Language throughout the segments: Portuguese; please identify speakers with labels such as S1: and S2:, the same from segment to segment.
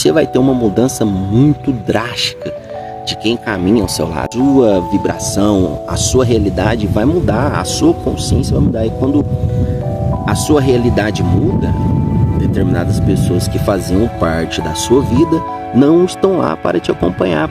S1: você vai ter uma mudança muito drástica de quem caminha ao seu lado. A sua vibração, a sua realidade vai mudar, a sua consciência vai mudar. E quando a sua realidade muda, determinadas pessoas que faziam parte da sua vida não estão lá para te acompanhar.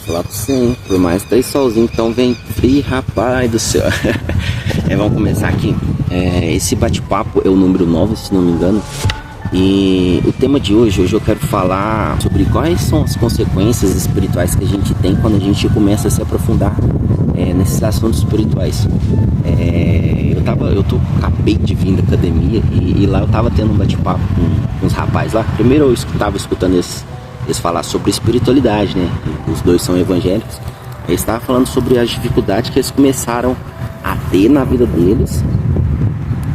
S1: Falar pra você, hein? Por mais que tá aí solzinho, então vem frio, rapaz do céu. Vamos começar aqui. Esse bate-papo é o número 9, se não me engano. E o tema de hoje eu quero falar sobre quais são as consequências espirituais que a gente tem quando a gente começa a se aprofundar nesses assuntos espirituais. Acabei de vir da academia e lá eu tava tendo um bate-papo com os rapazes lá. Primeiro eu tava escutando eles falar sobre espiritualidade, né? Os dois são evangélicos. Eles estavam falando sobre as dificuldades que eles começaram a ter na vida deles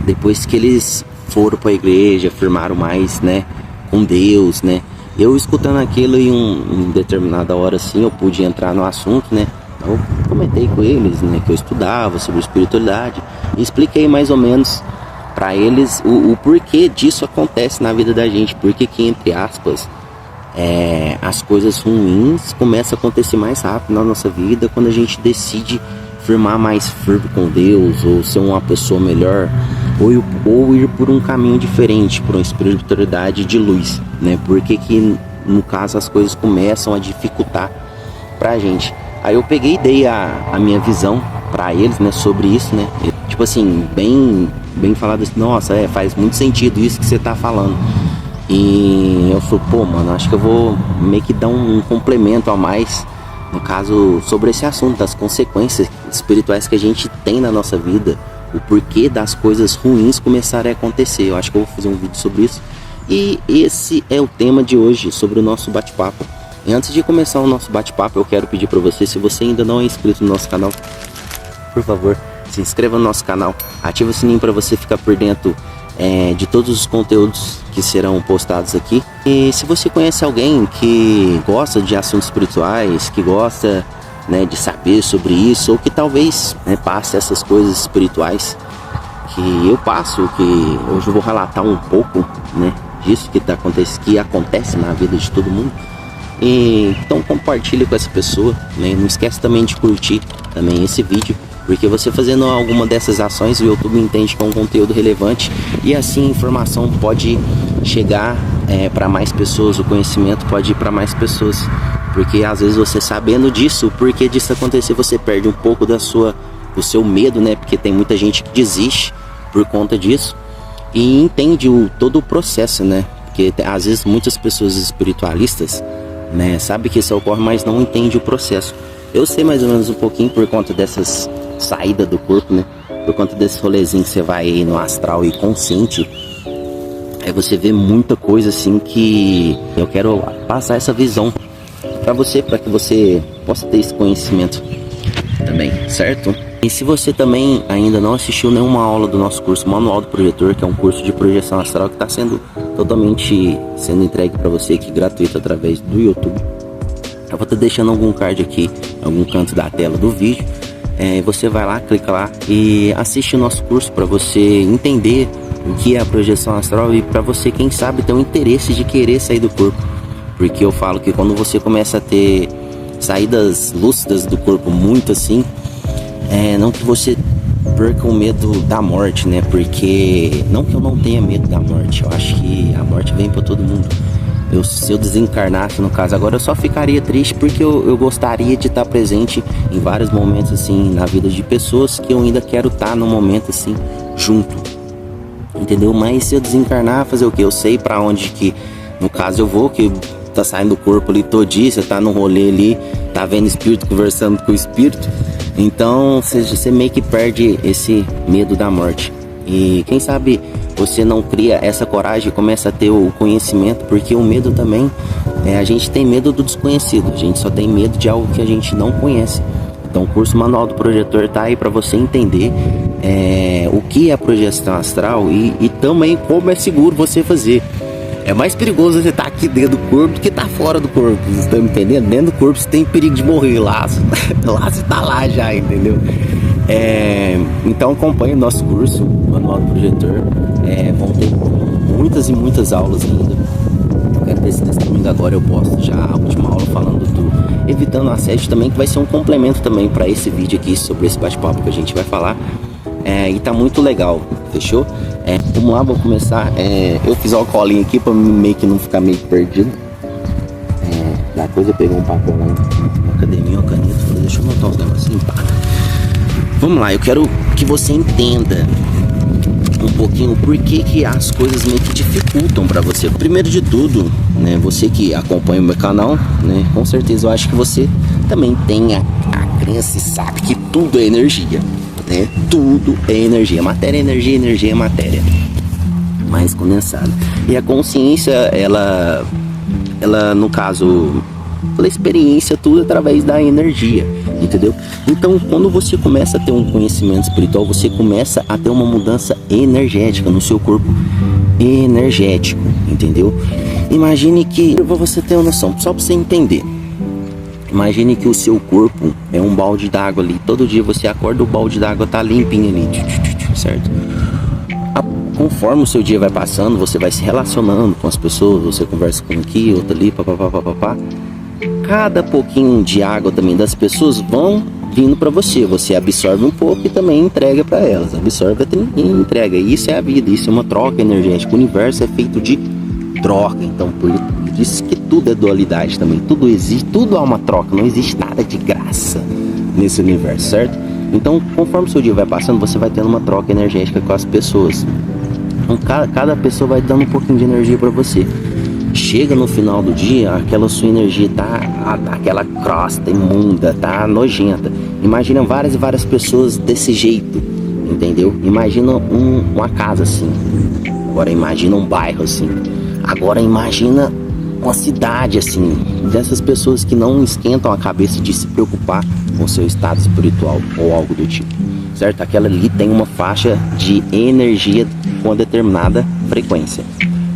S1: depois que eles foram para a igreja, firmaram mais, né, com Deus, né? Eu escutando aquilo em determinada hora assim, eu pude entrar no assunto, né? Eu comentei com eles, né, que eu estudava sobre espiritualidade e expliquei mais ou menos para eles o porquê disso acontece na vida da gente, porque que entre aspas as coisas ruins começam a acontecer mais rápido na nossa vida quando a gente decide firmar mais firme com Deus, ou ser uma pessoa melhor, ou ir por um caminho diferente, por uma espiritualidade de luz, né? Porque que no caso as coisas começam a dificultar pra gente. Aí eu peguei e dei a minha visão pra eles, né, sobre isso, né? Tipo assim, bem falado assim, nossa, faz muito sentido isso que você tá falando. E eu falei, pô, mano, acho que eu vou meio que dar um complemento a mais, no caso, sobre esse assunto, das consequências espirituais que a gente tem na nossa vida, o porquê das coisas ruins começarem a acontecer. Eu acho que eu vou fazer um vídeo sobre isso. E esse é o tema de hoje, sobre o nosso bate-papo. E antes de começar o nosso bate-papo, eu quero pedir para você, se você ainda não é inscrito no nosso canal, por favor, se inscreva no nosso canal, ativa o sininho para você ficar por dentro de todos os conteúdos que serão postados aqui. E se você conhece alguém que gosta de assuntos espirituais, que gosta, né, de saber sobre isso, ou que talvez, né, passe essas coisas espirituais que eu passo, que hoje eu vou relatar um pouco, né, disso que acontece na vida de todo mundo. E então compartilhe com essa pessoa, né? Não esquece também de curtir também esse vídeo, porque você fazendo alguma dessas ações, o YouTube entende que é um conteúdo relevante e assim a informação pode chegar para mais pessoas, o conhecimento pode ir para mais pessoas, porque às vezes você sabendo disso, o porquê disso acontecer, você perde um pouco do seu medo, né? Porque tem muita gente que desiste por conta disso e entende todo o processo, né? Porque às vezes muitas pessoas espiritualistas, né, sabe que isso ocorre, mas não entende o processo. Eu sei mais ou menos um pouquinho por conta dessas saídas do corpo, né? Por conta desse rolezinho que você vai aí no astral e consciente. Aí você vê muita coisa assim que eu quero passar essa visão para você, para que você possa ter esse conhecimento também, certo? E se você também ainda não assistiu nenhuma aula do nosso curso Manual do Projetor, que é um curso de projeção astral que está sendo entregue para você aqui gratuito através do YouTube, eu vou estar deixando algum card aqui, algum canto da tela do vídeo. Você vai lá, clica lá e assiste o nosso curso para você entender o que é a projeção astral e para você, quem sabe, ter um interesse de querer sair do corpo. Porque eu falo que quando você começa a ter saídas lúcidas do corpo muito assim, não que você perca o medo da morte, né? Porque não que eu não tenha medo da morte, eu acho que a morte vem para todo mundo. Se eu desencarnasse, no caso, agora eu só ficaria triste porque eu gostaria de estar presente em vários momentos assim na vida de pessoas que eu ainda quero estar no momento assim junto, entendeu? Mas se eu desencarnar, fazer o que? Eu sei para onde que, no caso, eu vou, que tá saindo do corpo ali todinho, você tá no rolê ali, tá vendo espírito, conversando com o espírito, então você meio que perde esse medo da morte. E quem sabe você não cria essa coragem e começa a ter o conhecimento, porque o medo também, a gente tem medo do desconhecido, a gente só tem medo de algo que a gente não conhece. Então o curso Manual do Projetor tá aí para você entender o que é a projeção astral e também como é seguro você fazer. É mais perigoso você estar aqui dentro do corpo do que estar fora do corpo. Vocês estão me entendendo? Dentro do corpo você tem perigo de morrer. Lá você está lá já, entendeu? Então acompanhe o nosso curso, Manual do Projetor. Vão ter muitas e muitas aulas ainda. Eu quero ver se nesse domingo agora eu posto já a última aula falando do evitando assédio também, que vai ser um complemento também para esse vídeo aqui sobre esse bate-papo que a gente vai falar. E tá muito legal, fechou? Vamos lá, vou começar. Eu fiz uma colinha aqui pra meio que não ficar meio perdido. Da coisa, eu peguei um papel lá na academia, uma caneta, falei, deixa eu anotar os negocinhos. Vamos lá, eu quero que você entenda um pouquinho por que as coisas meio que dificultam pra você. Primeiro de tudo, né, você que acompanha o meu canal, né, com certeza eu acho que você também tem a crença e sabe que tudo é energia. Tudo é energia, matéria é energia, energia é matéria mais condensada. E a consciência, ela no caso, pela experiência, tudo através da energia, entendeu? Então, quando você começa a ter um conhecimento espiritual, você começa a ter uma mudança energética no seu corpo energético, entendeu? Imagine que, pra você ter uma noção, só pra você entender. Imagine que o seu corpo é um balde d'água ali. Todo dia você acorda, o balde d'água tá limpinho ali, certo? Conforme o seu dia vai passando, você vai se relacionando com as pessoas, você conversa com um aqui, outro ali, papapá. Cada pouquinho de água também das pessoas vão vindo para você. Você absorve um pouco e também entrega para elas. Absorve e entrega. Isso é a vida, isso é uma troca energética. O universo é feito de troca. Então, por isso que tudo é dualidade também. Tudo existe, tudo há uma troca. Não existe nada de graça nesse universo, certo? Então, conforme o seu dia vai passando, você vai tendo uma troca energética com as pessoas. Então, cada pessoa vai dando um pouquinho de energia para você. Chega no final do dia, aquela sua energia tá aquela crosta imunda, tá nojenta. Imagina várias e várias pessoas desse jeito, entendeu? Imagina uma casa assim. Agora imagina um bairro assim. Agora imagina uma cidade assim, dessas pessoas que não esquentam a cabeça de se preocupar com o seu estado espiritual ou algo do tipo, certo? Aquela ali tem uma faixa de energia com determinada frequência.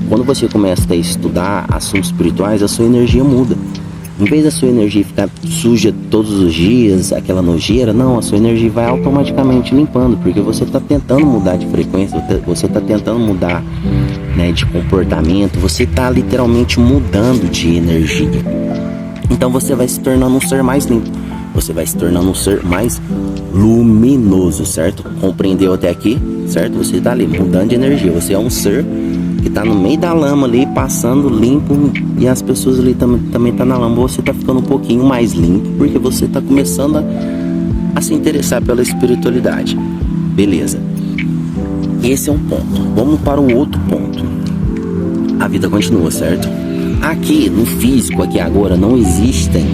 S1: Quando você começa a estudar assuntos espirituais, a sua energia muda. Em vez da sua energia ficar suja todos os dias, aquela nojeira, não, a sua energia vai automaticamente limpando, porque você está tentando mudar de frequência, você está tentando mudar, né, de comportamento, você está literalmente mudando de energia. Então você vai se tornando um ser mais limpo, você vai se tornando um ser mais luminoso, certo? Compreendeu até aqui, certo? Você está ali mudando de energia, você é um ser que tá no meio da lama ali, passando limpo, e as pessoas ali também tá na lama. Você tá ficando um pouquinho mais limpo, porque você tá começando a se interessar pela espiritualidade. Beleza. Esse é um ponto. Vamos para o outro ponto. A vida continua, certo? Aqui, no físico, aqui agora, não existem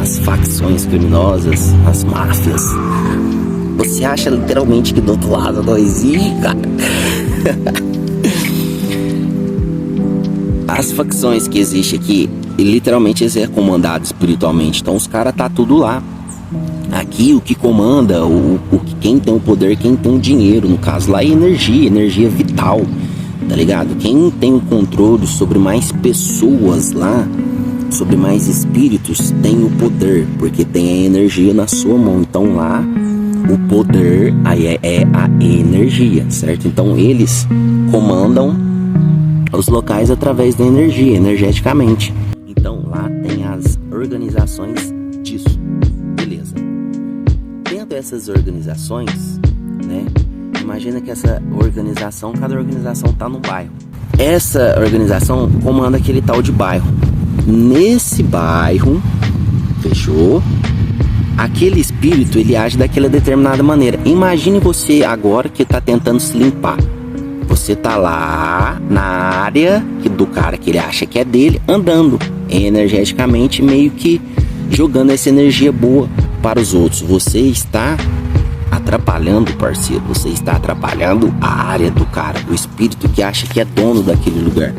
S1: as facções criminosas, as máfias. Você acha literalmente que do outro lado não existe, cara? As facções que existem aqui, literalmente eles é comandado espiritualmente. Então os caras tá tudo lá. Aqui o que comanda, quem tem o poder, quem tem o dinheiro, no caso lá é energia vital, tá ligado? Quem tem o controle sobre mais pessoas lá, sobre mais espíritos, tem o poder, porque tem a energia na sua mão. Então lá o poder aí é a energia, certo? Então eles comandam os locais através da energia, energeticamente. Então lá tem as organizações disso, beleza? Dentro dessas organizações, né? Imagina que essa organização, cada organização tá num bairro. Essa organização comanda aquele tal de bairro. Nesse bairro, fechou? Aquele espírito, ele age daquela determinada maneira. Imagine você agora que tá tentando se limpar. Você tá lá na área do cara que ele acha que é dele, andando energeticamente, meio que jogando essa energia boa para os outros. Você está atrapalhando, parceiro. Você está atrapalhando a área do cara, do espírito que acha que é dono daquele lugar.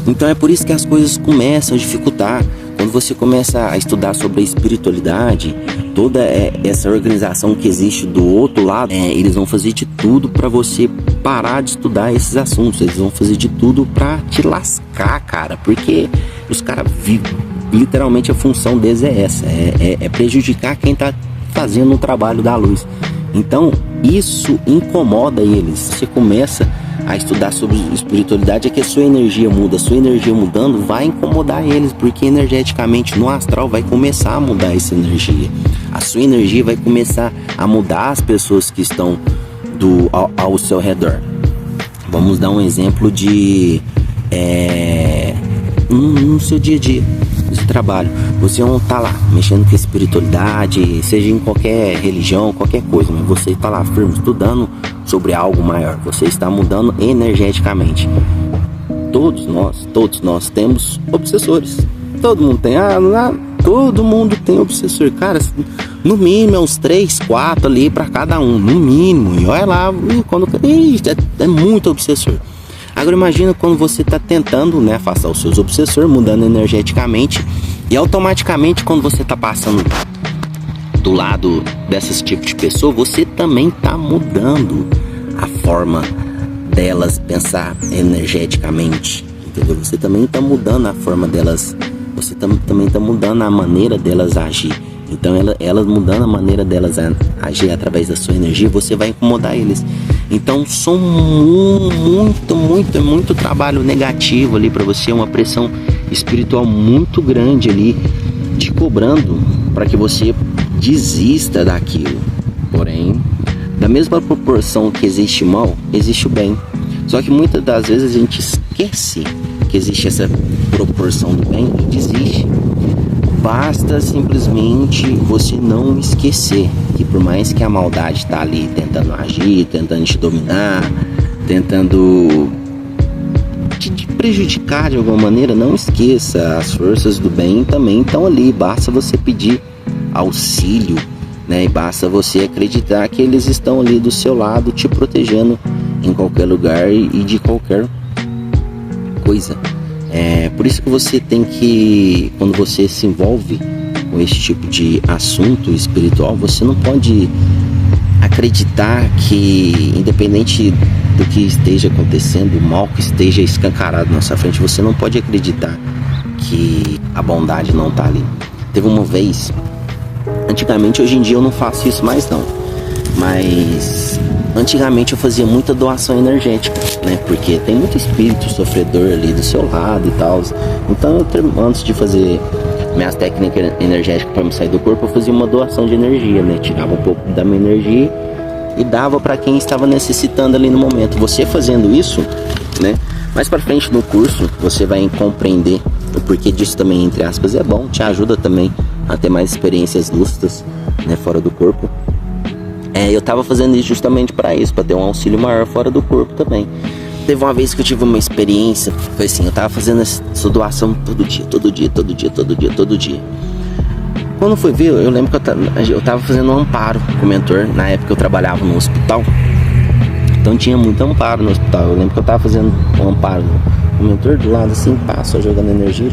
S1: Então é por isso que as coisas começam a dificultar. Quando você começa a estudar sobre a espiritualidade, toda essa organização que existe do outro lado, eles vão fazer de tudo para você parar de estudar esses assuntos. Eles vão fazer de tudo para te lascar, cara, porque os caras vivem, literalmente a função deles é essa, é prejudicar quem tá fazendo o trabalho da luz. Então isso incomoda eles. Você começa a estudar sobre espiritualidade, é que a sua energia muda. A sua energia mudando vai incomodar eles, porque energeticamente no astral vai começar a mudar essa energia. A sua energia vai começar a mudar as pessoas que estão ao seu redor. Vamos dar um exemplo de no seu dia a dia de trabalho. Você não tá lá mexendo com espiritualidade, seja em qualquer religião, qualquer coisa, mas você está lá firme, estudando sobre algo maior. Você está mudando energeticamente. Todos nós temos obsessores. Todo mundo tem. Todo mundo tem obsessor. Cara, no mínimo é uns 3, 4 ali para cada um. No mínimo. E olha lá, quando é muito obsessor. Agora imagina quando você está tentando, né, afastar os seus obsessores, mudando energeticamente, e automaticamente quando você está passando do lado desses tipos de pessoa, você também está mudando a forma delas pensar energeticamente, entendeu? Você também está mudando a forma delas, você também está mudando a maneira delas agir. Então elas mudando a maneira delas agir através da sua energia, você vai incomodar eles. Então são muito trabalho negativo ali para você, uma pressão espiritual muito grande ali, te cobrando para que você desista daquilo. Porém, da mesma proporção que existe o mal, existe o bem. Só que muitas das vezes a gente esquece que existe essa proporção do bem e desiste. Basta simplesmente você não esquecer que por mais que a maldade está ali tentando agir, tentando te dominar, tentando te prejudicar de alguma maneira, não esqueça, as forças do bem também estão ali. Basta você pedir auxílio, né? E basta você acreditar que eles estão ali do seu lado, te protegendo em qualquer lugar e de qualquer coisa. Por isso que você tem que, quando você se envolve com esse tipo de assunto espiritual, você não pode acreditar que, independente do que esteja acontecendo, o mal que esteja escancarado na sua frente, você não pode acreditar que a bondade não está ali. Teve uma vez, antigamente, hoje em dia eu não faço isso mais não, mas antigamente eu fazia muita doação energética, né? Porque tem muito espírito sofredor ali do seu lado e tal. Então antes de fazer minhas técnicas energéticas para me sair do corpo, eu fazia uma doação de energia, né? Tirava um pouco da minha energia e dava para quem estava necessitando ali no momento. Você fazendo isso, né? Mais para frente no curso você vai compreender o porquê disso também, entre aspas, é bom, te ajuda também a ter mais experiências lúcidas, né, fora do corpo. Eu tava fazendo isso justamente para isso, para ter um auxílio maior fora do corpo também. Teve uma vez que eu tive uma experiência, foi assim, eu tava fazendo essa doação todo dia. Quando foi ver, eu lembro que eu tava fazendo um amparo com o mentor. Na época eu trabalhava no hospital, então tinha muito amparo no hospital. Eu lembro que eu tava fazendo um amparo com o mentor do lado assim, só jogando energia.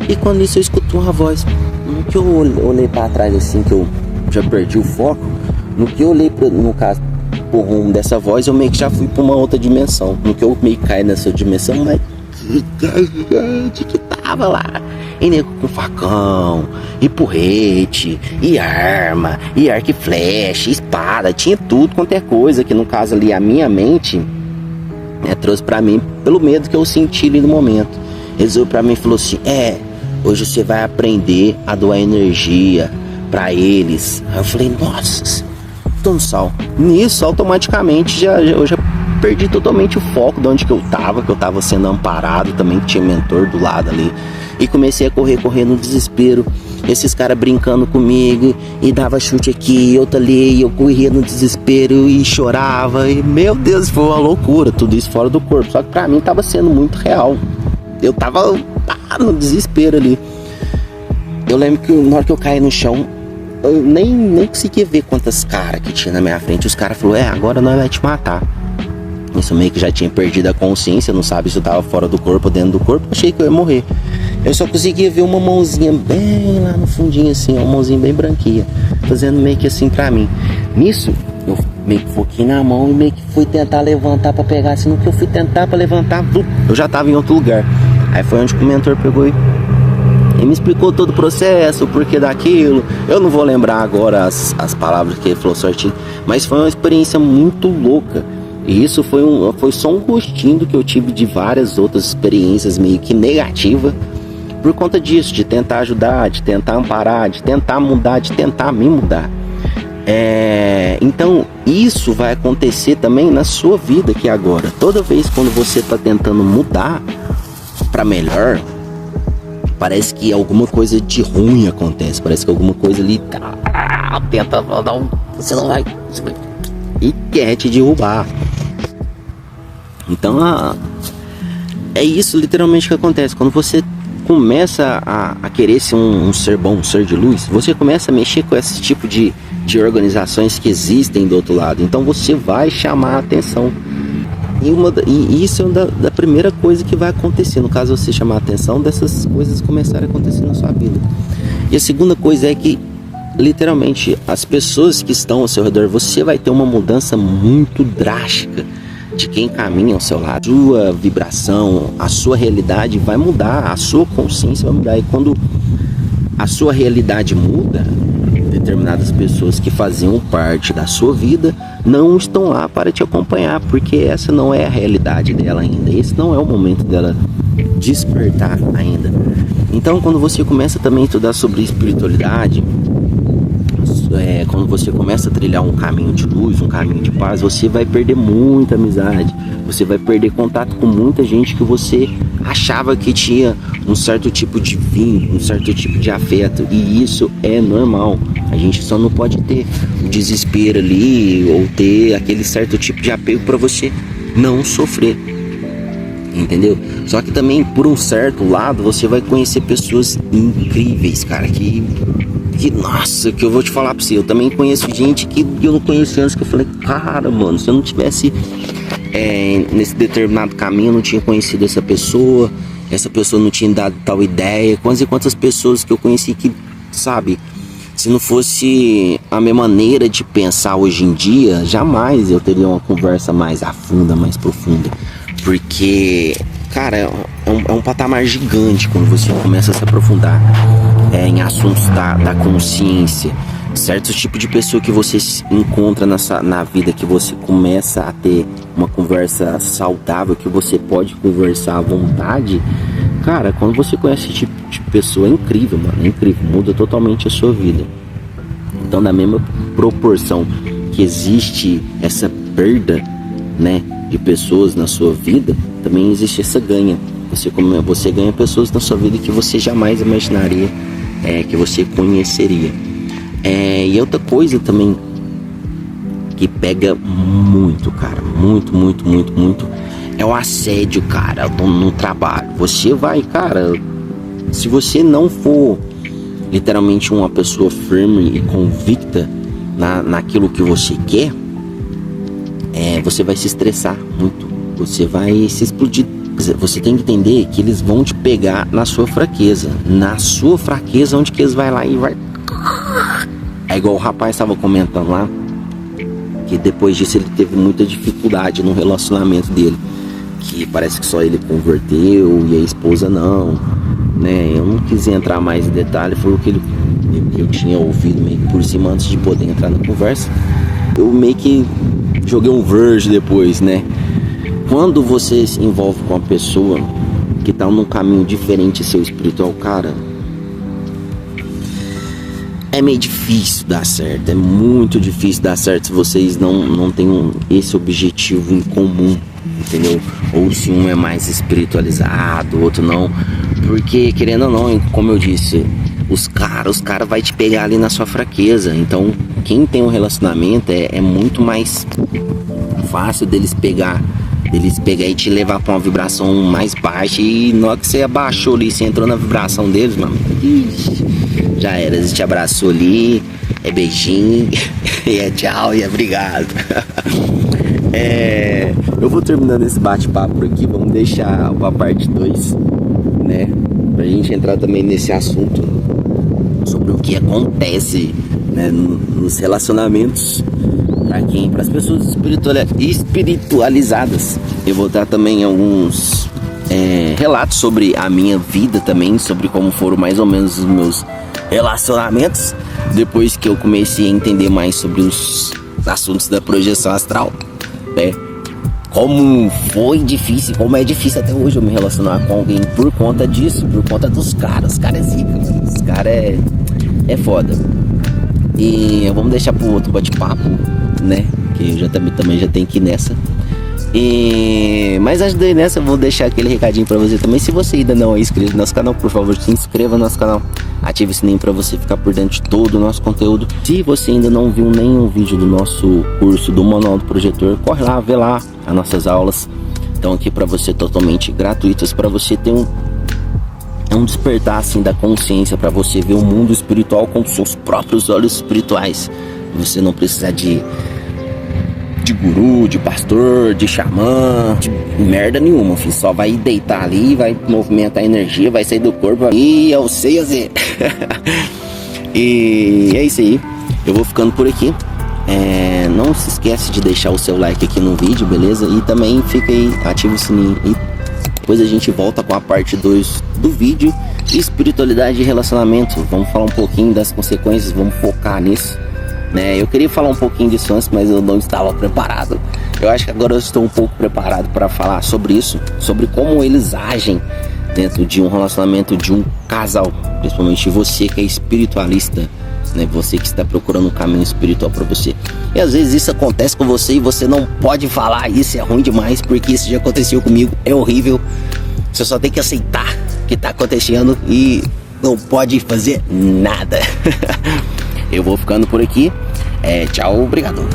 S1: E quando isso eu escuto uma voz. No que eu olhei para trás assim, que eu já perdi o foco, no que eu olhei no caso pro rumo dessa voz, eu meio que já fui para uma outra dimensão. No que eu meio que caí nessa dimensão, mas gente que tava lá, e nego com facão, e porrete, e arma, e arco e flecha, espada, tinha tudo quanto é coisa, que no caso ali a minha mente, né, trouxe pra mim pelo medo que eu senti ali no momento. Eles olhou pra mim e falou assim: hoje você vai aprender a doar energia pra eles. Aí eu falei: nossa, tô no sal. Nisso, automaticamente, eu já perdi totalmente o foco de onde que eu tava sendo amparado também, que tinha mentor do lado ali. E comecei a correr no desespero. Esses caras brincando comigo, e dava chute aqui, outro ali, e eu corria no desespero e chorava. E meu Deus, foi uma loucura, tudo isso fora do corpo. Só que pra mim tava sendo muito real. Eu tava no desespero ali. Eu lembro que na hora que eu caí no chão, eu nem conseguia ver quantas caras que tinha na minha frente. Os caras falaram: agora nós vamos te matar. Isso meio que já tinha perdido a consciência, não sabe se eu tava fora do corpo ou dentro do corpo. Achei que eu ia morrer. eu só conseguia ver uma mãozinha bem lá no fundinho assim, uma mãozinha bem branquinha, fazendo meio que assim pra mim. Nisso, eu meio que foquei na mão e meio que fui tentar levantar pra pegar, assim, no que eu fui tentar pra levantar, eu já tava em outro lugar. Aí foi onde que o mentor pegou e me explicou todo o processo, o porquê daquilo. Eu não vou lembrar agora as palavras que ele falou certinho, mas foi uma experiência muito louca. E isso foi só um gostinho do que eu tive de várias outras experiências meio que negativas por conta disso, de tentar ajudar, de tentar amparar, de tentar mudar, de tentar me mudar. Então isso vai acontecer também na sua vida aqui agora. Toda vez quando você está tentando mudar para melhor, parece que alguma coisa de ruim acontece, parece que alguma coisa ali tenta dar você não vai e quer te derrubar. Então é isso literalmente que acontece. Quando você começa a querer ser um ser bom, um ser de luz, você começa a mexer com esse tipo de organizações que existem do outro lado. Então você vai chamar a atenção. E isso é da primeira coisa que vai acontecer. No caso, você chamar a atenção dessas coisas começarem a acontecer na sua vida. E a segunda coisa é que, literalmente, as pessoas que estão ao seu redor, você vai ter uma mudança muito drástica de quem caminha ao seu lado. A sua vibração, a sua realidade vai mudar, a sua consciência vai mudar. E quando a sua realidade muda, determinadas pessoas que faziam parte da sua vida não estão lá para te acompanhar, porque essa não é a realidade dela ainda, esse não é o momento dela despertar ainda. Então, quando você começa também a estudar sobre espiritualidade, quando você começa a trilhar um caminho de luz, um caminho de paz, você vai perder muita amizade, você vai perder contato com muita gente que você achava que tinha um certo tipo de vínculo, um certo tipo de afeto, e isso é normal. A gente só não pode ter o desespero ali ou ter aquele certo tipo de apego para você não sofrer, entendeu? Só que também, por um certo lado, você vai conhecer pessoas incríveis, cara, que nossa, que eu vou te falar pra você, eu também conheço gente que eu não conhecia antes, que eu falei, cara, mano, se eu não tivesse nesse determinado caminho, eu não tinha conhecido essa pessoa não tinha dado tal ideia. Quantas e quantas pessoas que eu conheci que, sabe, se não fosse a minha maneira de pensar hoje em dia, jamais eu teria uma conversa mais afunda, mais profunda, porque, cara, é um patamar gigante quando você começa a se aprofundar em assuntos da consciência. Certos tipos de pessoa que você encontra na vida, que você começa a ter uma conversa saudável, que você pode conversar à vontade. Cara, quando você conhece esse tipo de pessoa, é incrível, mano, é incrível, muda totalmente a sua vida. Então, na mesma proporção que existe essa perda, né, de pessoas na sua vida, também existe essa ganha. Você ganha pessoas na sua vida que você jamais imaginaria que você conheceria. E outra coisa também que pega muito, cara, muito, é o assédio, cara, no trabalho. Você vai, cara, se você não for literalmente uma pessoa firme e convicta naquilo que você quer, você vai se estressar muito, você vai se explodir. Você tem que entender que eles vão te pegar na sua fraqueza, onde que eles vai lá e vai... É igual o rapaz estava comentando lá, que depois disso ele teve muita dificuldade no relacionamento dele, que parece que só ele converteu e a esposa não, né? Eu não quis entrar mais em detalhe, foi o que eu tinha ouvido meio que por cima antes de poder entrar na conversa. Eu meio que joguei um verge depois, né? Quando você se envolve com uma pessoa que tá num caminho diferente seu espiritual, cara, é meio difícil dar certo, é muito difícil dar certo se vocês não têm esse objetivo em comum, entendeu? Ou se um é mais espiritualizado, o outro não, porque querendo ou não, como eu disse, os caras vai te pegar ali na sua fraqueza. Então quem tem um relacionamento é muito mais fácil deles pegar e te levar pra uma vibração mais baixa, e na hora que você abaixou ali, você entrou na vibração deles, mano, já era, eles te abraçou ali, é beijinho, e é tchau, e é obrigado. Eu vou terminando esse bate-papo por aqui, vamos deixar a parte 2, né, pra gente entrar também nesse assunto sobre o que acontece, né, nos relacionamentos para as pessoas espiritualizadas. Eu vou dar também alguns relatos sobre a minha vida também, sobre como foram mais ou menos os meus relacionamentos depois que eu comecei a entender mais sobre os assuntos da projeção astral, né? Como foi difícil, como é difícil até hoje eu me relacionar com alguém por conta disso, por conta dos caras. Os caras é zica, mano. Os caras é foda. E vamos deixar pro outro bate-papo, né? Que eu já também já tenho que ir nessa. Mas antes de ir nessa, eu vou deixar aquele recadinho pra você também. Se você ainda não é inscrito no nosso canal, por favor, se inscreva no nosso canal. Ative o sininho pra você ficar por dentro de todo o nosso conteúdo. Se você ainda não viu nenhum vídeo do nosso curso do Manual do Projetor, corre lá, vê lá. As nossas aulas estão aqui pra você totalmente gratuitas, pra você ter um despertar assim da consciência, pra você ver o mundo espiritual com seus próprios olhos espirituais. Você não precisa de guru, de pastor, de xamã, de merda nenhuma, filho. Só vai deitar ali, vai movimentar a energia, vai sair do corpo e eu sei fazer. E é isso aí. Eu vou ficando por aqui. Não se esquece de deixar o seu like aqui no vídeo, beleza? E também fica aí, ativa o sininho. E depois a gente volta com a parte 2 do vídeo. Espiritualidade e relacionamento. Vamos falar um pouquinho das consequências, vamos focar nisso. Eu queria falar um pouquinho disso antes, mas eu não estava preparado. Eu acho que agora eu estou um pouco preparado para falar sobre isso, sobre como eles agem dentro de um relacionamento de um casal, principalmente você que é espiritualista, né? Você que está procurando um caminho espiritual para você. E às vezes isso acontece com você e você não pode falar, isso é ruim demais, porque isso já aconteceu comigo, é horrível. Você só tem que aceitar que está acontecendo e não pode fazer nada. Eu vou ficando por aqui. Tchau, obrigado.